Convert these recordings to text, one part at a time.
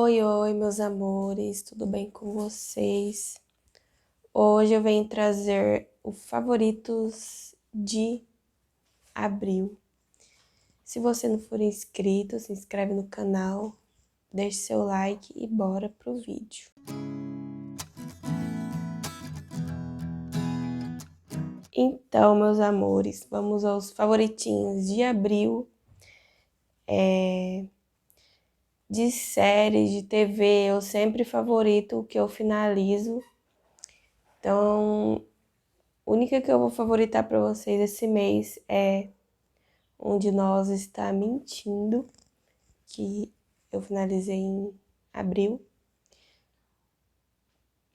Oi, meus amores, tudo bem com vocês? Hoje eu venho trazer o favoritos de abril. Se você não for inscrito, se inscreve no canal, deixe seu like e bora pro vídeo. Então, meus amores, vamos aos favoritinhos de abril. De séries, de TV, eu sempre favorito o que eu finalizo. Então, a única que eu vou favoritar para vocês esse mês é Um de Nós Está Mentindo, que eu finalizei em abril.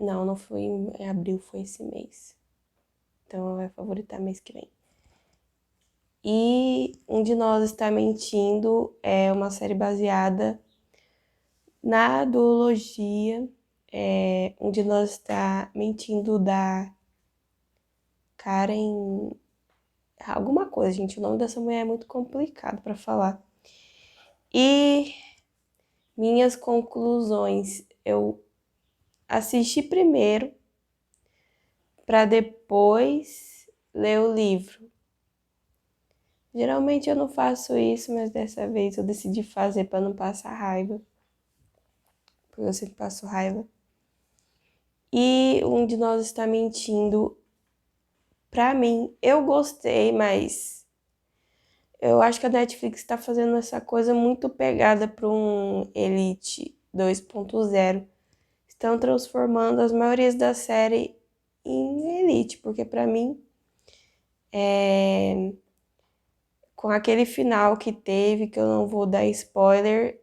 Não foi em abril, foi esse mês. Então, vai favoritar mês que vem. E Um de Nós Está Mentindo é uma série baseada na duologia. Um de Nós Está Mentindo da Karen... alguma coisa, gente. O nome dessa mulher é muito complicado para falar. E minhas conclusões. Eu assisti primeiro para depois ler o livro. Geralmente eu não faço isso, mas dessa vez eu decidi fazer para não passar raiva. Porque eu sempre passo raiva. E Um de Nós Está Mentindo. Pra mim, eu gostei, mas eu acho que a Netflix está fazendo essa coisa muito pegada para um Elite 2.0. Estão transformando as maiorias da série em Elite, porque pra mim, com aquele final que teve, que eu não vou dar spoiler,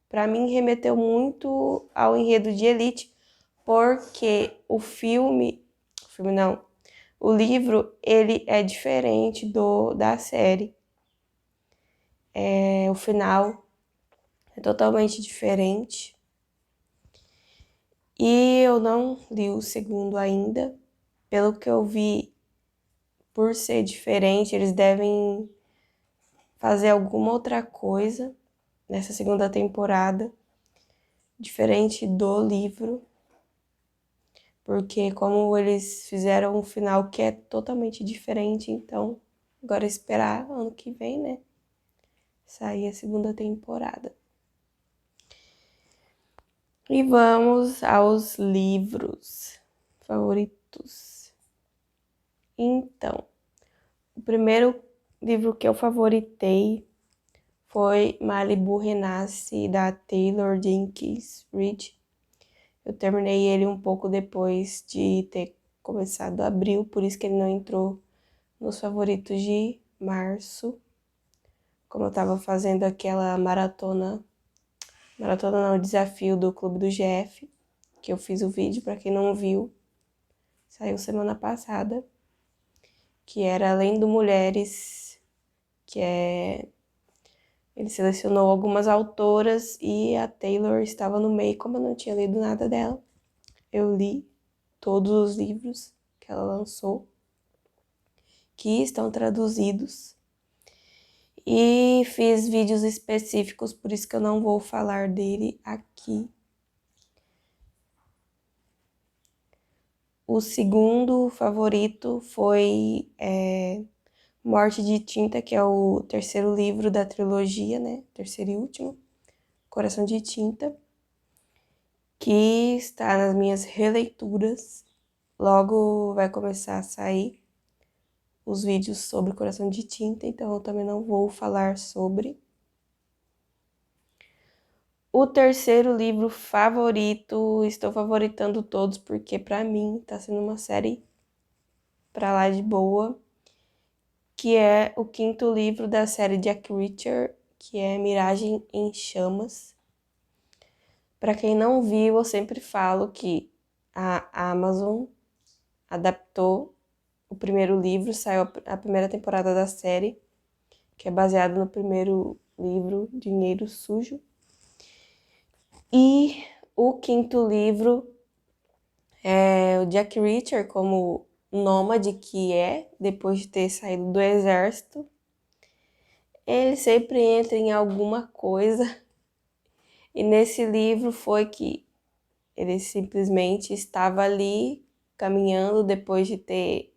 pra mim remeteu muito ao enredo de Elite, porque o livro, ele é diferente da série. O final é totalmente diferente. E eu não li o segundo ainda. Pelo que eu vi, por ser diferente, eles devem fazer alguma outra coisa nessa segunda temporada, diferente do livro, porque como eles fizeram um final que é totalmente diferente, então agora esperar ano que vem, né, sair a segunda temporada. E vamos aos livros favoritos. Então, o primeiro livro que eu favoritei foi Malibu Renasce, da Taylor Jenkins Reid. Eu terminei ele um pouco depois de ter começado abril, por isso que ele não entrou nos favoritos de março. Como eu tava fazendo aquela maratona não, desafio do Clube do GF, que eu fiz o vídeo, para quem não viu, saiu semana passada, que era Lendo Mulheres, ele selecionou algumas autoras e a Taylor estava no meio. Como eu não tinha lido nada dela, eu li todos os livros que ela lançou, que estão traduzidos, e fiz vídeos específicos, por isso que eu não vou falar dele aqui. O segundo favorito foi Morte de Tinta, que é o terceiro livro da trilogia, né? Terceiro e último, Coração de Tinta, que está nas minhas releituras. Logo vai começar a sair os vídeos sobre Coração de Tinta, então eu também não vou falar sobre. O terceiro livro favorito, estou favoritando todos porque pra mim tá sendo uma série pra lá de boa, que é o quinto livro da série Jack Reacher, que é Miragem em Chamas. Pra quem não viu, eu sempre falo que a Amazon adaptou o primeiro livro, saiu a primeira temporada da série, que é baseado no primeiro livro, Dinheiro Sujo. E o quinto livro é o Jack Reacher, como nômade que é, depois de ter saído do exército. Ele sempre entra em alguma coisa E nesse livro foi que ele simplesmente estava ali caminhando depois de ter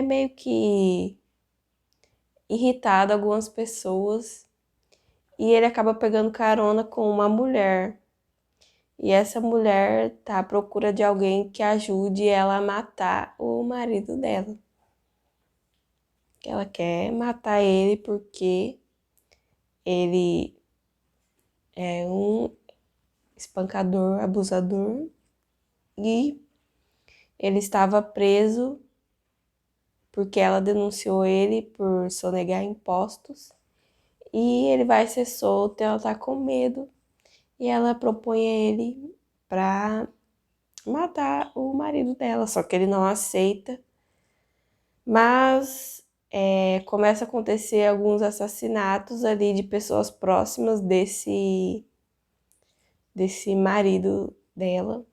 meio que irritado algumas pessoas. E ele acaba pegando carona com uma mulher. E essa mulher tá à procura de alguém que ajude ela a matar o marido dela. Ela quer matar ele porque ele é um espancador, abusador, e ele estava preso porque ela denunciou ele por sonegar impostos. E ele vai ser solto, ela tá com medo e ela propõe a ele pra matar o marido dela, só que ele não aceita. Mas começa a acontecer alguns assassinatos ali de pessoas próximas desse marido dela.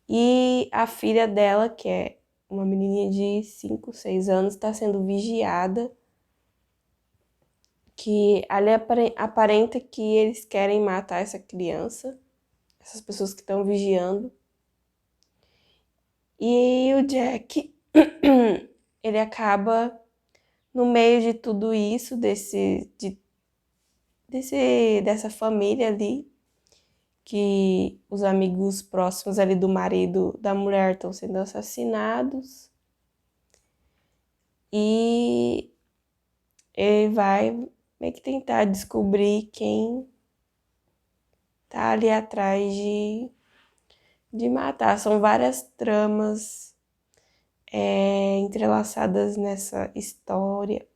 E a filha dela, que é uma menininha de 5, 6 anos, está sendo vigiada, que ali aparenta que eles querem matar essa criança, essas pessoas que estão vigiando. E o Jack, ele acaba no meio de tudo isso, dessa família ali, que os amigos próximos ali do marido da mulher estão sendo assassinados. E ele vai meio que tentar descobrir quem tá ali atrás de matar. São várias tramas entrelaçadas nessa história.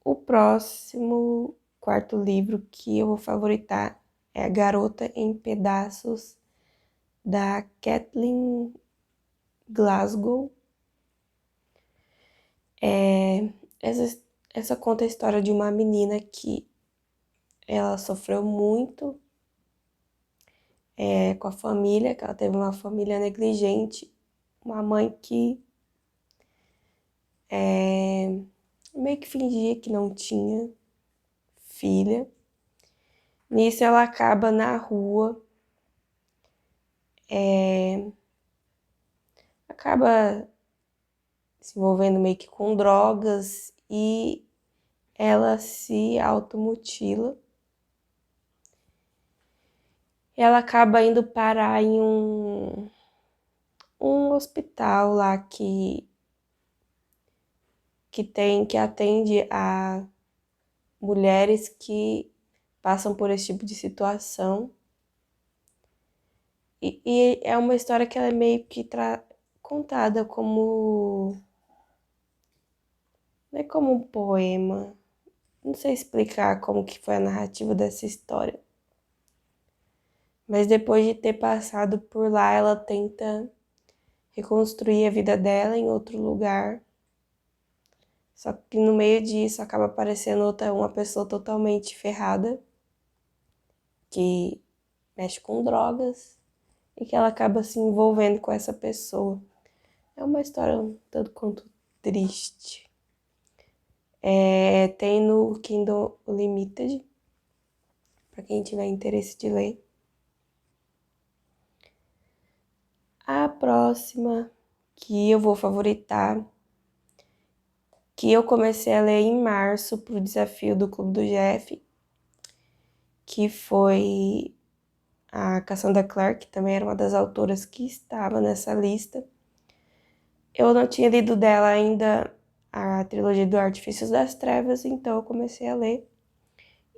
O próximo quarto livro que eu vou favoritar é A Garota em Pedaços, da Kathleen Glasgow. Essa conta a história de uma menina que ela sofreu muito com a família, que ela teve uma família negligente, uma mãe que meio que fingia que não tinha filha. Nisso ela acaba na rua, acaba se envolvendo meio que com drogas e ela se automutila. Ela acaba indo parar em um hospital lá que atende a mulheres que passam por esse tipo de situação. E é uma história que ela é meio que contada como... não é como um poema. Não sei explicar como que foi a narrativa dessa história. Mas depois de ter passado por lá, ela tenta reconstruir a vida dela em outro lugar. Só que no meio disso acaba aparecendo uma pessoa totalmente ferrada, que mexe com drogas, e que ela acaba se envolvendo com essa pessoa. É uma história um tanto quanto triste. Tem no Kindle Unlimited, para quem tiver interesse de ler. A próxima que eu vou favoritar, que eu comecei a ler em março pro desafio do Clube do Jeff, que foi a Cassandra Clare, que também era uma das autoras que estava nessa lista. Eu não tinha lido dela ainda a trilogia do Artifícios das Trevas, então eu comecei a ler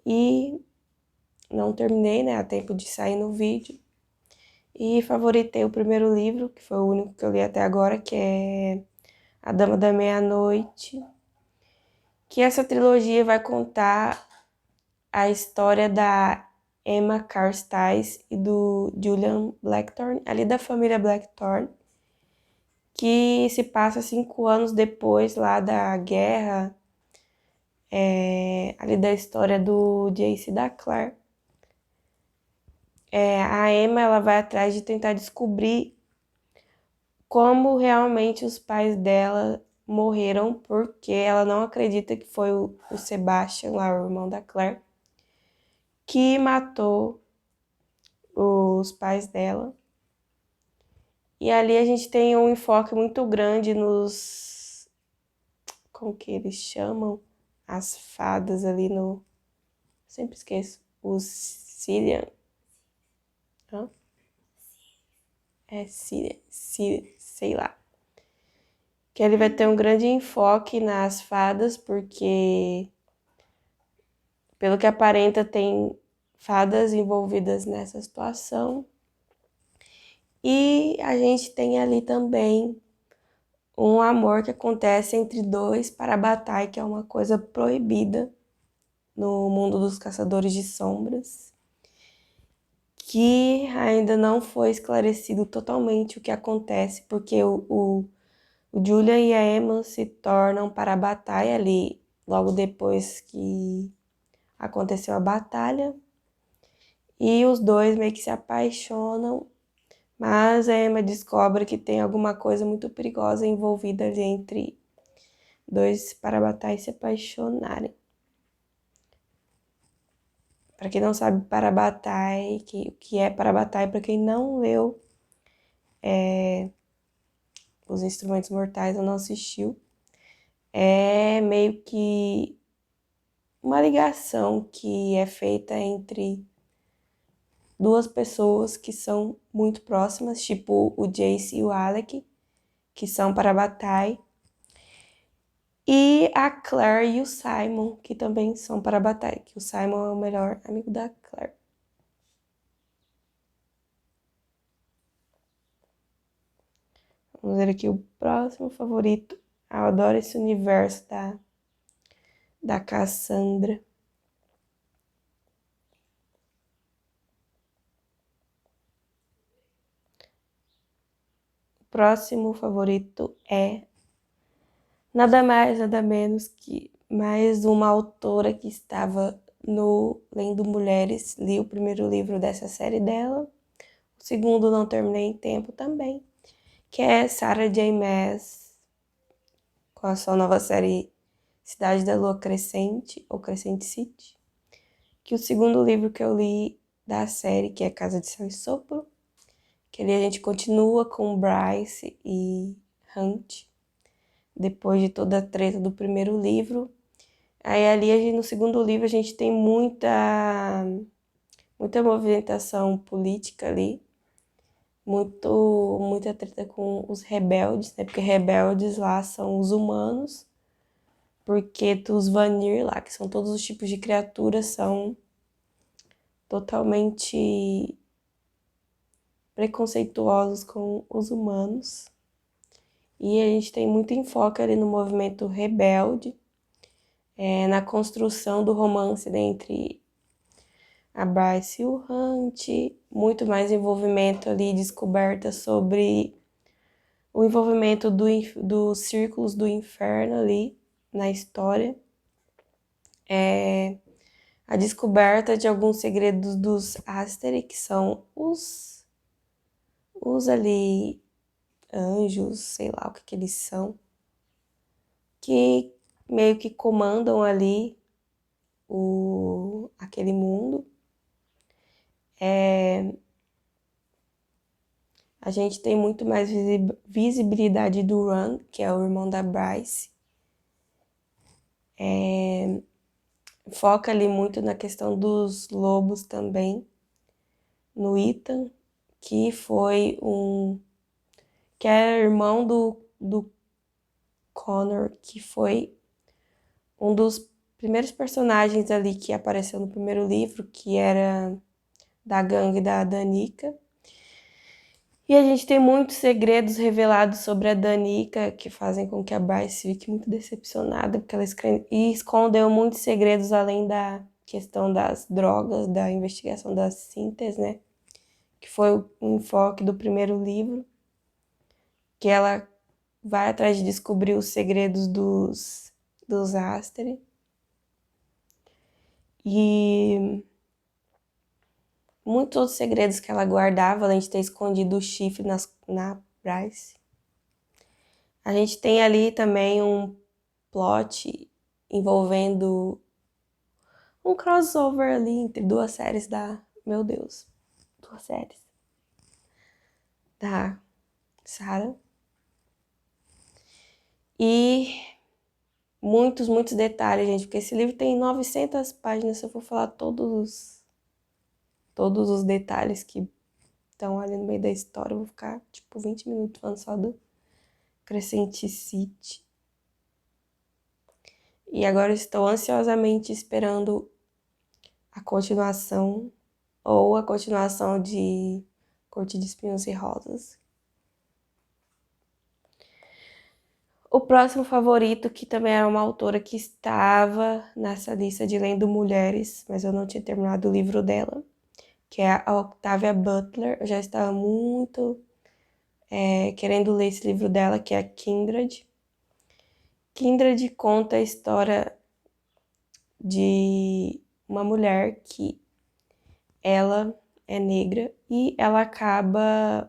e não terminei, né, a tempo de sair no vídeo. E favoritei o primeiro livro, que foi o único que eu li até agora, que é A Dama da Meia-Noite, que essa trilogia vai contar a história da Emma Carstairs e do Julian Blackthorne, ali da família Blackthorne, que se passa 5 anos depois lá da guerra, ali da história do Jace e da Claire. A Emma ela vai atrás de tentar descobrir como realmente os pais dela morreram porque ela não acredita que foi o Sebastian, lá, o irmão da Claire, que matou os pais dela. E ali a gente tem um enfoque muito grande nos... Como que eles chamam? As fadas ali no... Sempre esqueço. Os Cillian. Hã? É Cillian, sei lá. Que ele vai ter um grande enfoque nas fadas, porque, pelo que aparenta, tem fadas envolvidas nessa situação. E a gente tem ali também um amor que acontece entre dois Parabatai, que é uma coisa proibida no mundo dos caçadores de sombras, que ainda não foi esclarecido totalmente o que acontece, porque o Julian e a Emma se tornam Parabatai ali, logo depois que aconteceu a batalha, e os dois meio que se apaixonam, mas a Emma descobre que tem alguma coisa muito perigosa envolvida ali entre dois Parabatais se apaixonarem. Para quem não sabe, Parabatai, o que é Parabatai, para quem não leu Os Instrumentos Mortais ou não assistiu, é meio que uma ligação que é feita entre duas pessoas que são muito próximas, tipo o Jace e o Alec, que são Parabatai, e a Claire e o Simon, que também são Parabatai, que o Simon é o melhor amigo da Claire. Vamos ver aqui o próximo favorito. Eu adoro esse universo da Cassandra. O próximo favorito é nada mais, nada menos que mais uma autora que estava no Lendo Mulheres. Li o primeiro livro dessa série dela. O segundo não terminei em tempo também, que é Sarah J. Maas, com a sua nova série Cidade da Lua Crescente, ou Crescent City. Que o segundo livro que eu li da série, que é Casa de Céu e Sopro, que ali a gente continua com Bryce e Hunt, depois de toda a treta do primeiro livro. Aí ali no segundo livro a gente tem muita movimentação política ali, muita treta com os rebeldes, né? Porque rebeldes lá são os humanos, porque os Vanir lá, que são todos os tipos de criaturas, são totalmente preconceituosos com os humanos. E a gente tem muito enfoque ali no movimento rebelde, na construção do romance entre a Bryce e o Hunt, muito mais envolvimento ali, descoberta sobre o envolvimento dos círculos do inferno ali na história, a descoberta de alguns segredos dos Asteri, que são os ali anjos, sei lá o que eles são, que meio que comandam ali aquele mundo. A gente tem muito mais visibilidade do Ron, que é o irmão da Bryce. Foca ali muito na questão dos lobos também. No Ethan, que foi que era irmão do Connor, que foi um dos primeiros personagens ali que apareceu no primeiro livro, que era da gangue da Danica. E a gente tem muitos segredos revelados sobre a Danica, que fazem com que a Bryce fique muito decepcionada, porque ela escondeu muitos segredos além da questão das drogas, da investigação das Cintas, né? Que foi o enfoque do primeiro livro, que ela vai atrás de descobrir os segredos dos Asteri. E muitos outros segredos que ela guardava, além de ter escondido o chifre na Bryce. A gente tem ali também um plot envolvendo um crossover ali entre duas séries da... Meu Deus, duas séries. Da Sarah. E muitos detalhes, gente, porque esse livro tem 900 páginas. Se eu for falar todos os detalhes que estão ali no meio da história, eu vou ficar tipo 20 minutos falando só do Crescent City. E agora estou ansiosamente esperando a continuação, ou a continuação de Corte de Espinhos e Rosas. O próximo favorito, que também era uma autora que estava nessa lista de Lendo Mulheres, mas eu não tinha terminado o livro dela, que é a Octavia Butler. Eu já estava muito querendo ler esse livro dela, que é a Kindred. Kindred conta a história de uma mulher que ela é negra e ela acaba,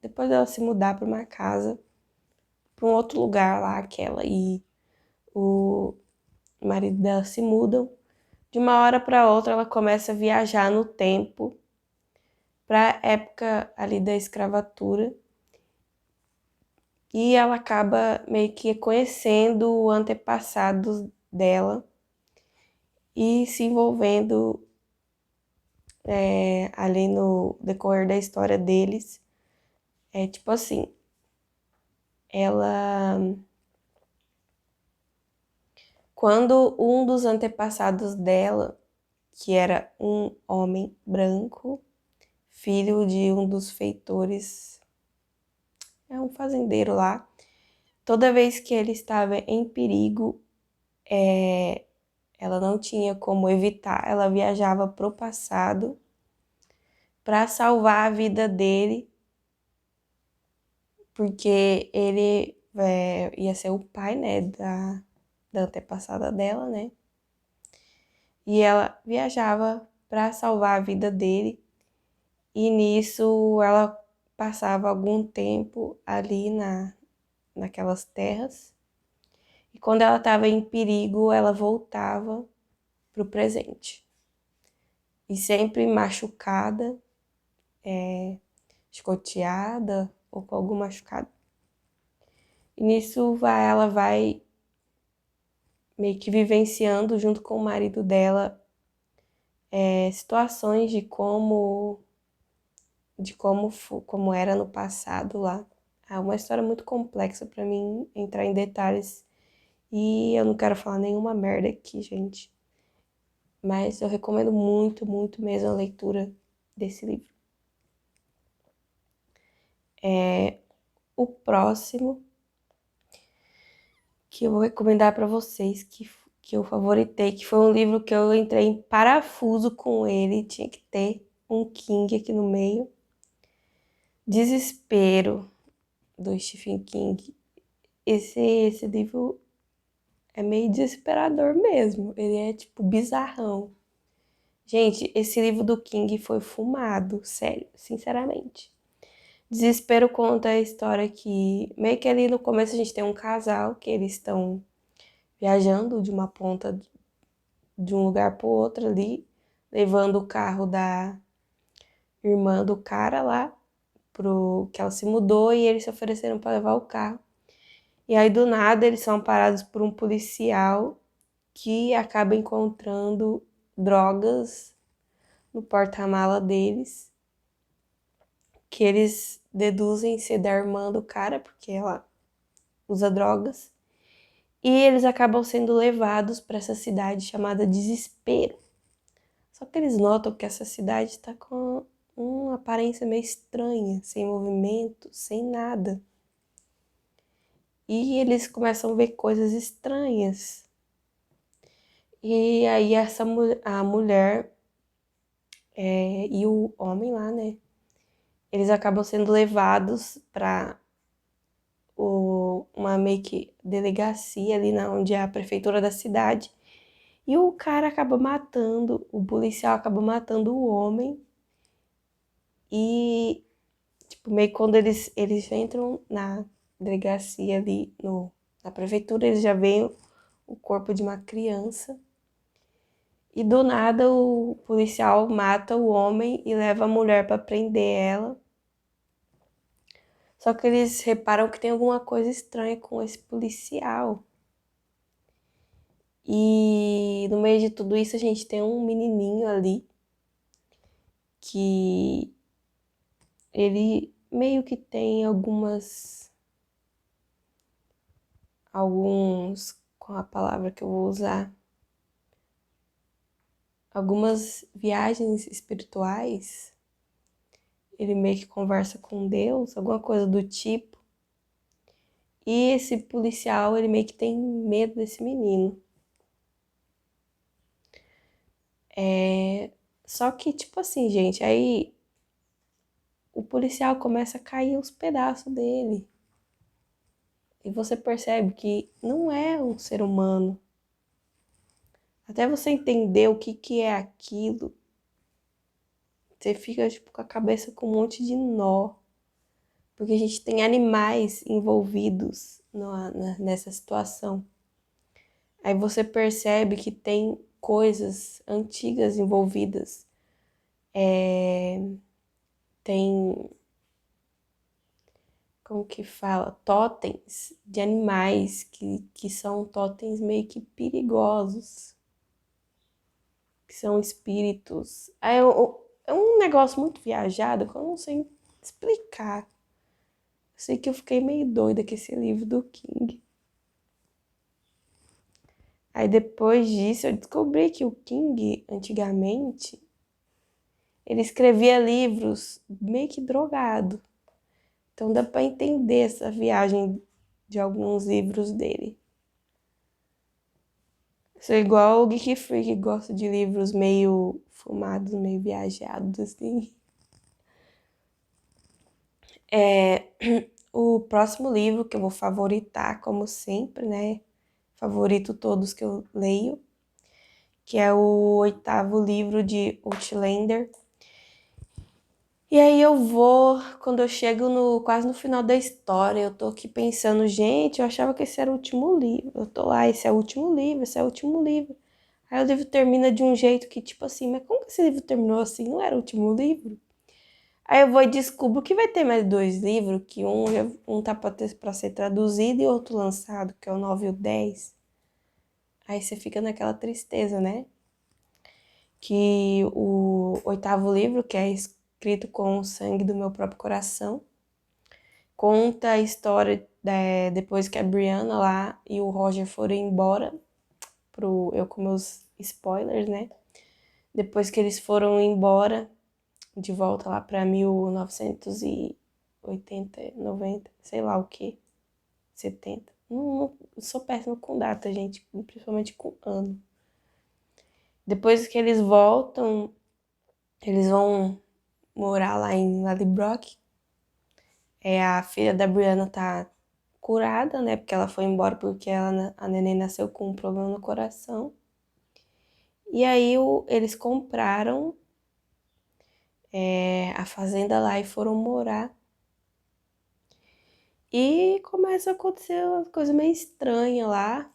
depois dela se mudar para uma casa, para um outro lugar lá, que ela e o marido dela se mudam. De uma hora para outra, ela começa a viajar no tempo para a época ali da escravatura. E ela acaba meio que conhecendo antepassados dela e se envolvendo ali no decorrer da história deles. É tipo assim, ela... Quando um dos antepassados dela, que era um homem branco, filho de um dos feitores, é um fazendeiro lá, toda vez que ele estava em perigo, ela não tinha como evitar, ela viajava pro passado para salvar a vida dele, porque ele ia ser o pai, né, da antepassada dela, né? E ela viajava para salvar a vida dele, e nisso ela passava algum tempo ali naquelas terras, e quando ela estava em perigo, ela voltava pro presente. E sempre machucada, escoteada ou com algum machucado. E nisso ela vai meio que vivenciando junto com o marido dela situações de como era no passado lá. É uma história muito complexa para mim entrar em detalhes e eu não quero falar nenhuma merda aqui, gente. Mas eu recomendo muito mesmo a leitura desse livro. O próximo que eu vou recomendar para vocês, que eu favoritei, que foi um livro que eu entrei em parafuso com ele, tinha que ter um King aqui no meio. Desespero, do Stephen King. Esse livro é meio desesperador mesmo, ele é tipo bizarrão. Gente, esse livro do King foi fumado, sério, sinceramente. Desespero conta a história que, meio que ali no começo a gente tem um casal que eles estão viajando de uma ponta de um lugar para o outro ali, levando o carro da irmã do cara lá, pro que ela se mudou, e eles se ofereceram para levar o carro. E aí do nada eles são parados por um policial que acaba encontrando drogas no porta-mala deles, que eles deduzem ser da irmã do cara, porque ela usa drogas. E eles acabam sendo levados para essa cidade chamada Desespero. Só que eles notam que essa cidade está com uma aparência meio estranha, sem movimento, sem nada. E eles começam a ver coisas estranhas. E aí a mulher e o homem lá, né? Eles acabam sendo levados para uma meio que delegacia ali onde é a prefeitura da cidade. E o cara acaba matando, o policial acaba matando o homem. E, tipo, meio que quando eles entram na delegacia ali na prefeitura, eles já veem o corpo de uma criança. E do nada o policial mata o homem e leva a mulher para prender ela. Só que eles reparam que tem alguma coisa estranha com esse policial. E no meio de tudo isso a gente tem um menininho ali que ele meio que tem qual a palavra que eu vou usar? Algumas viagens espirituais. Ele meio que conversa com Deus, alguma coisa do tipo. E esse policial, ele meio que tem medo desse menino. Só que, tipo assim, gente, aí o policial começa a cair os pedaços dele. E você percebe que não é um ser humano. Até você entender o que é aquilo, você fica, tipo, com a cabeça com um monte de nó. Porque a gente tem animais envolvidos nessa situação. Aí você percebe que tem coisas antigas envolvidas. Tem, como que fala? Totens de animais que são totens meio que perigosos. Que são espíritos. Aí é um negócio muito viajado que eu não sei explicar. Eu sei que eu fiquei meio doida com esse livro do King. Aí depois disso eu descobri que o King, antigamente, ele escrevia livros meio que drogado. Então dá pra entender essa viagem de alguns livros dele. Sou igual o Geek Freak, que gosta de livros meio fumados, meio viajados, assim. O próximo livro que eu vou favoritar, como sempre, né? Favorito todos que eu leio, que é o 8º livro de Outlander. E aí quando eu chego quase no final da história, eu tô aqui pensando, gente, eu achava que esse era o último livro. Eu tô lá, esse é o último livro, esse é o último livro. Aí o livro termina de um jeito que, tipo assim, mas como que esse livro terminou assim? Não era o último livro? Aí eu vou e descubro que vai ter mais 2 livros, que um tá pra ser traduzido e outro lançado, que é o 9 e o 10. Aí você fica naquela tristeza, né? Que o 8º livro, que é escrito com o sangue do meu próprio coração, conta a história depois que a Brianna lá e o Roger foram embora, eu com meus spoilers, né? Depois que eles foram embora, de volta lá pra 1980, 90, sei lá o que, 70. Não, sou péssima com data, gente, principalmente com ano. Depois que eles voltam, eles vão morar lá em Ladybrook. A filha da Brianna tá curada, né? Porque ela foi embora porque a neném nasceu com um problema no coração. E aí eles compraram a fazenda lá e foram morar. E começa a acontecer uma coisa meio estranha lá.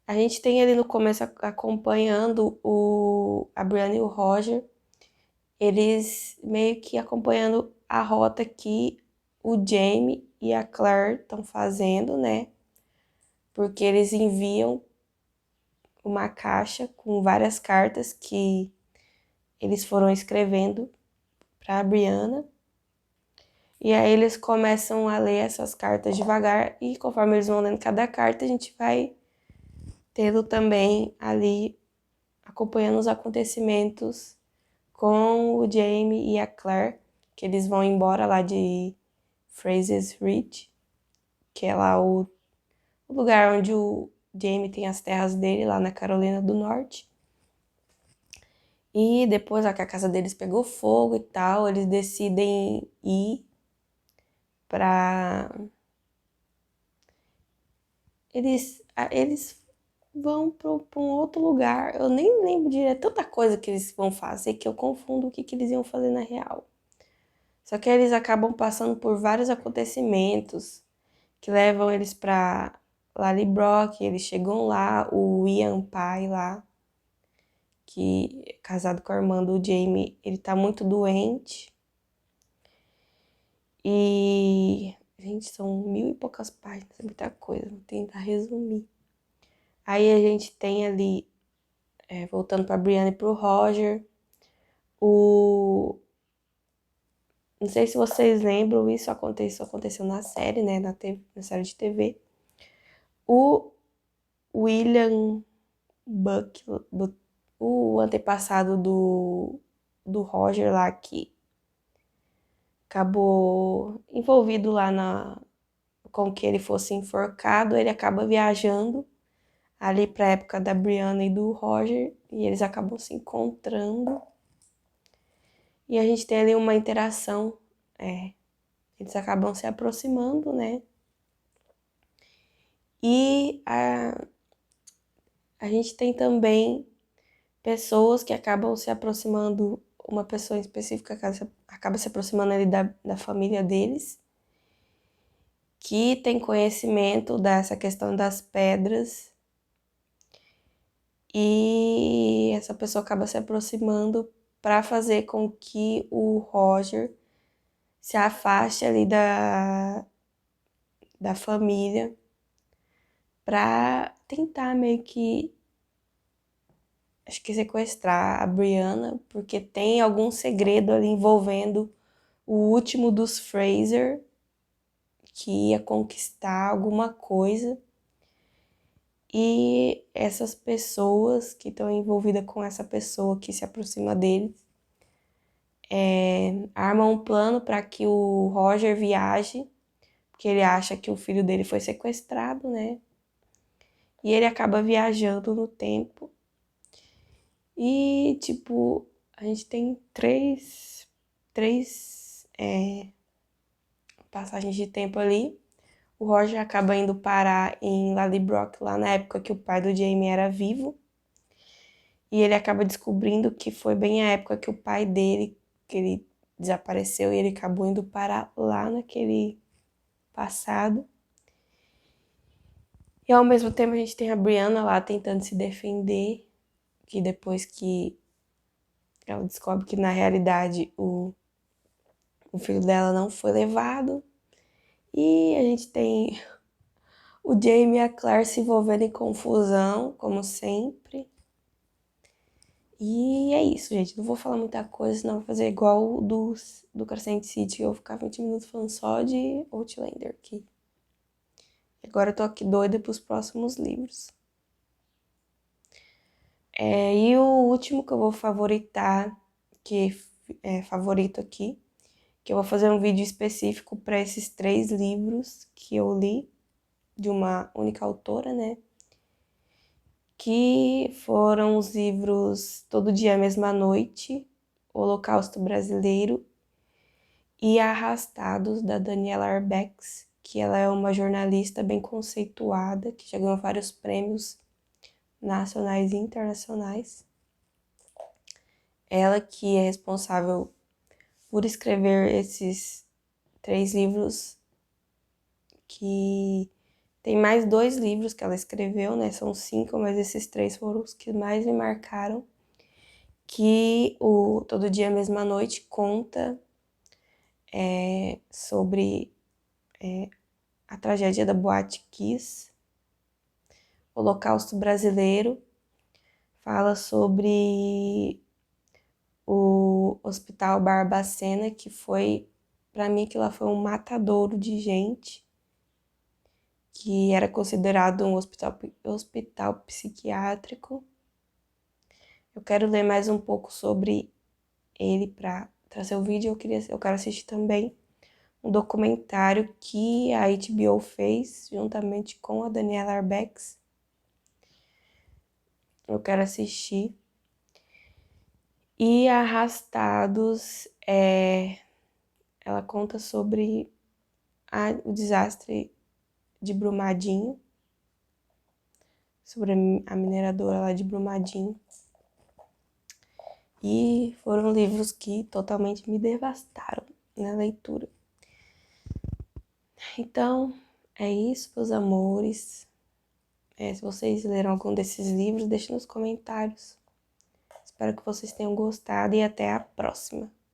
A gente tem ali no começo acompanhando a Brianna e o Roger. Eles meio que acompanhando a rota que o Jamie e a Claire estão fazendo, né? Porque eles enviam uma caixa com várias cartas que eles foram escrevendo para a Brianna. E aí eles começam a ler essas cartas devagar e conforme eles vão lendo cada carta, a gente vai tendo também ali acompanhando os acontecimentos com o Jamie e a Claire, que eles vão embora lá de Fraser's Ridge, que é lá o lugar onde o Jamie tem as terras dele, lá na Carolina do Norte. E depois que a casa deles pegou fogo e tal, eles decidem ir pra... Eles vão pra um outro lugar. Eu nem lembro direito, tanta coisa que eles vão fazer que eu confundo o que eles iam fazer na real. Só que eles acabam passando por vários acontecimentos que levam eles pra Lallybroch. Eles chegam lá, o Ian pai lá, que é casado com a irmã do Jamie, ele tá muito doente. E, gente, são 1000 e poucas páginas, é muita coisa, vou tentar resumir. Aí a gente tem ali, voltando pra Brianna e pro Roger, não sei se vocês lembram, isso aconteceu na série, né, na série de TV. O William Buck, o antepassado do Roger lá, que acabou envolvido lá com que ele fosse enforcado, ele acaba viajando ali pra época da Brianna e do Roger, e eles acabam se encontrando. E a gente tem ali uma interação, eles acabam se aproximando, né? E a gente tem também pessoas que acabam se aproximando, uma pessoa em específico acaba se aproximando ali da família deles, que tem conhecimento dessa questão das pedras, e essa pessoa acaba se aproximando para fazer com que o Roger se afaste ali da família, para tentar meio que, acho que sequestrar a Brianna, porque tem algum segredo ali envolvendo o último dos Fraser, que ia conquistar alguma coisa. E essas pessoas que estão envolvidas com essa pessoa que se aproxima deles, armam um plano para que o Roger viaje, porque ele acha que o filho dele foi sequestrado, né? E ele acaba viajando no tempo. E, tipo, a gente tem três passagens de tempo ali. O Roger acaba indo parar em Lallybroch, lá na época que o pai do Jamie era vivo. E ele acaba descobrindo que foi bem a época que o pai dele, que ele desapareceu, e ele acabou indo parar lá naquele passado. E ao mesmo tempo a gente tem a Brianna lá tentando se defender, que depois que ela descobre que na realidade o filho dela não foi levado. E a gente tem o Jamie e a Claire se envolvendo em confusão, como sempre. E é isso, gente. Não vou falar muita coisa, senão vou fazer igual do Crescent City. Eu vou ficar 20 minutos falando só de Outlander aqui. Agora eu tô aqui doida pros próximos livros. E o último que eu vou favoritar, que é favorito aqui, que eu vou fazer um vídeo específico para esses 3 livros que eu li, de uma única autora, né? Que foram os livros Todo Dia, Mesma Noite, Holocausto Brasileiro e Arrastados, da Daniela Arbex, que ela é uma jornalista bem conceituada, que já ganhou vários prêmios nacionais e internacionais. Ela que é responsável por escrever esses 3 livros, que tem mais 2 livros que ela escreveu, né? São 5, mas esses 3 foram os que mais me marcaram. Que o Todo Dia, Mesma Noite conta sobre a tragédia da Boate Kiss. O Holocausto Brasileiro fala sobre o Hospital Barbacena, que foi, para mim, que lá foi um matadouro de gente, que era considerado um hospital psiquiátrico. Eu quero ler mais um pouco sobre ele para trazer o vídeo. Eu quero assistir também um documentário que a HBO fez juntamente com a Daniela Arbex. Eu quero assistir. E Arrastados, ela conta sobre o desastre de Brumadinho, sobre a mineradora lá de Brumadinho. E foram livros que totalmente me devastaram. na leitura. Então, é isso, meus amores. Se vocês leram algum desses livros, deixem nos comentários. Espero que vocês tenham gostado e até a próxima.